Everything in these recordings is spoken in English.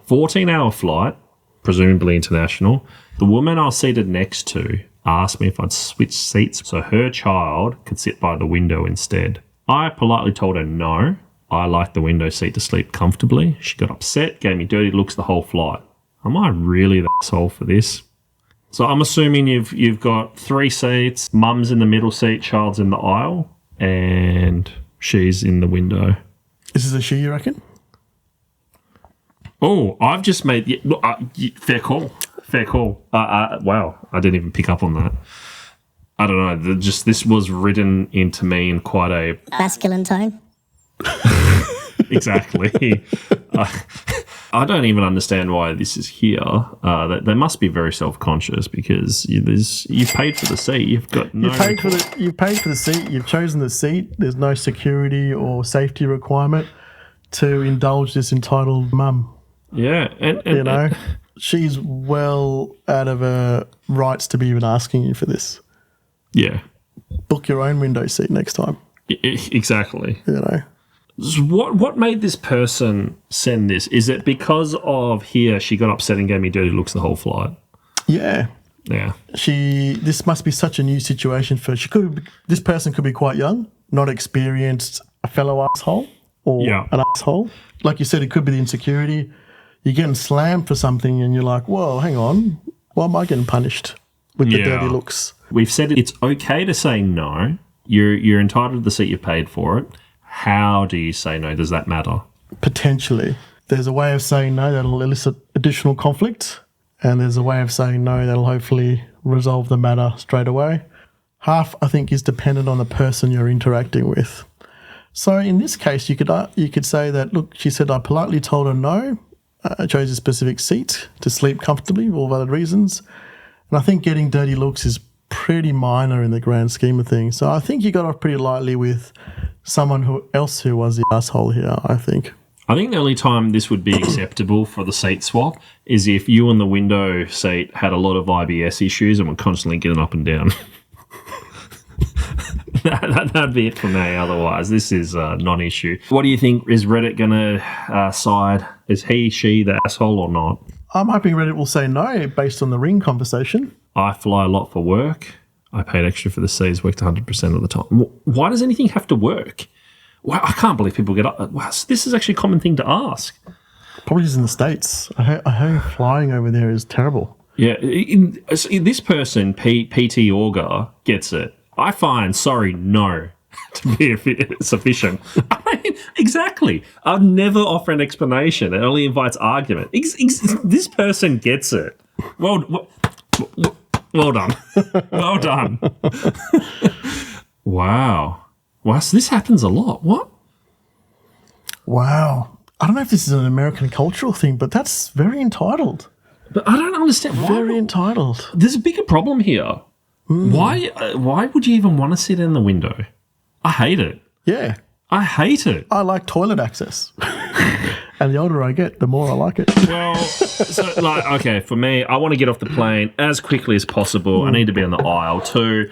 14-hour flight, presumably international. The woman I was seated next to asked me if I'd switch seats so her child could sit by the window instead. I politely told her no. I like the window seat to sleep comfortably. She got upset, gave me dirty looks the whole flight. Am I really the asshole for this? So I'm assuming you've got 3 seats, mum's in the middle seat, child's in the aisle, and she's in the window. Is this a she, you reckon? Oh, I've just made... Yeah, look, fair call. Fair call. Wow, I didn't even pick up on that. I don't know. This was written into me in quite a... masculine tone. Exactly. I don't even understand why this is here. They must be very self-conscious because you've paid for the seat. You've got no... You've paid for the seat. You've chosen the seat. There's no security or safety requirement to indulge this entitled mum. Yeah. And she's well out of her rights to be even asking you for this. Yeah. Book your own window seat next time. Exactly. So what made this person send this? Is it because of she got upset and gave me dirty looks the whole flight? Yeah. Yeah. This must be such a new situation for her. This person could be quite young, not experienced, a fellow asshole or an asshole. Like you said, it could be the insecurity. You're getting slammed for something and you're like, whoa, hang on. Why am I getting punished with the dirty looks? We've said it's okay to say no. You're entitled to the seat you paid for it. How do you say no? Does that matter? Potentially. There's a way of saying no that'll elicit additional conflict, and there's a way of saying no that'll hopefully resolve the matter straight away. Half, I think, is dependent on the person you're interacting with. So in this case, you could say that, look, she said, I politely told her no. I chose a specific seat to sleep comfortably for all valid reasons. And I think getting dirty looks is pretty minor in the grand scheme of things. So I think you got off pretty lightly with someone else who was the asshole here, I think. I think the only time this would be acceptable for the seat swap is if you and the window seat had a lot of IBS issues and were constantly getting up and down. That'd be it for me. Otherwise, this is a non-issue. What do you think? Is Reddit going to side? Is she the asshole or not? I'm hoping Reddit will say no based on the ring conversation. I fly a lot for work. I paid extra for the seats, worked 100% of the time. Why does anything have to work? Wow, I can't believe people get up. Wow, this is actually a common thing to ask. Probably just in the States. I heard flying over there is terrible. Yeah, this person, PT Auger, gets it. I find sorry, no to be sufficient. I mean, exactly. I'd never offer an explanation. It only invites argument. This person gets it. Well done. Well done. Wow. So this happens a lot. What? Wow. I don't know if this is an American cultural thing, but that's very entitled. But I don't understand. Very entitled. There's a bigger problem here. Why would you even want to sit in the window? I hate it. Yeah. I hate it. I like toilet access. And the older I get, the more I like it. Well, okay, for me, I want to get off the plane as quickly as possible. I need to be on the aisle too.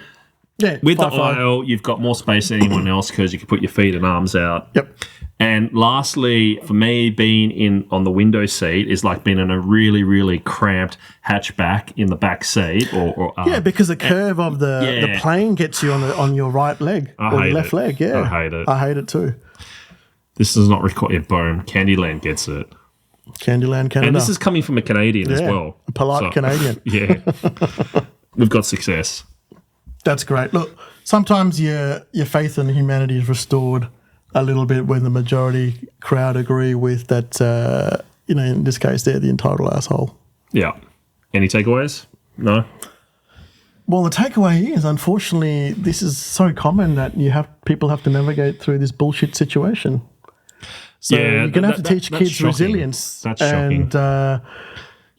Yeah. With the aisle, you've got more space than anyone else because you can put your feet and arms out. Yep. And lastly, for me, being on the window seat is like being in a really, really cramped hatchback in the back seat. Because the curve of the plane gets you on your right leg or your left leg. Yeah, I hate it. I hate it too. This is not recorded. Boom. Candyland gets it. Candyland, Canada. And this is coming from a Canadian as well. A polite Canadian. Yeah. We've got success. That's great. Look, sometimes your faith in humanity is restored a little bit when the majority crowd agree with that, in this case, they're the entitled asshole. Yeah. Any takeaways? No? Well, the takeaway is, unfortunately, this is so common that people have to navigate through this bullshit situation. So you're going to have to teach kids shocking. Resilience. That's shocking. And,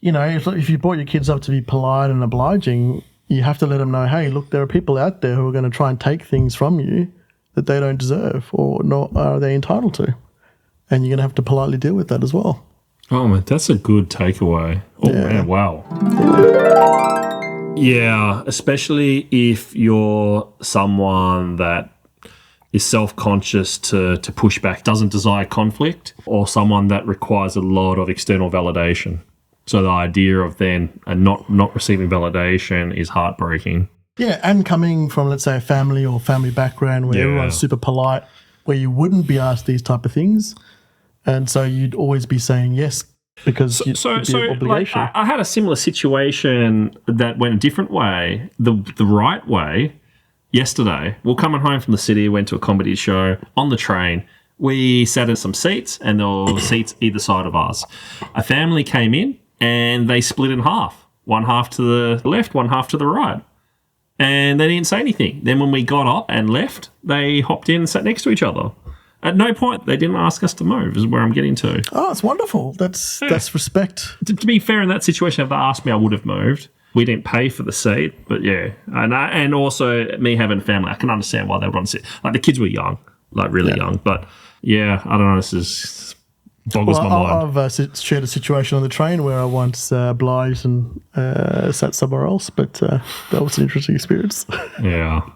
if you brought your kids up to be polite and obliging, you have to let them know, hey, look, there are people out there who are going to try and take things from you that they don't deserve or not are they entitled to. And you're going to have to politely deal with that as well. Oh, man, that's a good takeaway. Oh, man, wow. Yeah, especially if you're someone that is self-conscious to push back, doesn't desire conflict, or someone that requires a lot of external validation. So the idea of then not receiving validation is heartbreaking. Yeah, and coming from, let's say, a family or family background where everyone's super polite, where you wouldn't be asked these type of things, and so you'd always be saying yes because it'd be an obligation. Like, I had a similar situation that went a different way, the right way. Yesterday, we were coming home from the city, went to a comedy show. On the train, we sat in some seats, and there were seats either side of us. A family came in, and they split in half. One half to the left, one half to the right. And they didn't say anything. Then when we got up and left, they hopped in and sat next to each other. At no point, they didn't ask us to move, is where I'm getting to. Oh, it's wonderful. That's respect. To be fair, in that situation, if they asked me, I would have moved. We didn't pay for the seat, but yeah. And also, me having a family, I can understand why they would want to sit. Like, the kids were young, like really young. But yeah, I don't know, this is boggles my mind. I've shared a situation on the train where I once obliged and sat somewhere else, but that was an interesting experience. Yeah.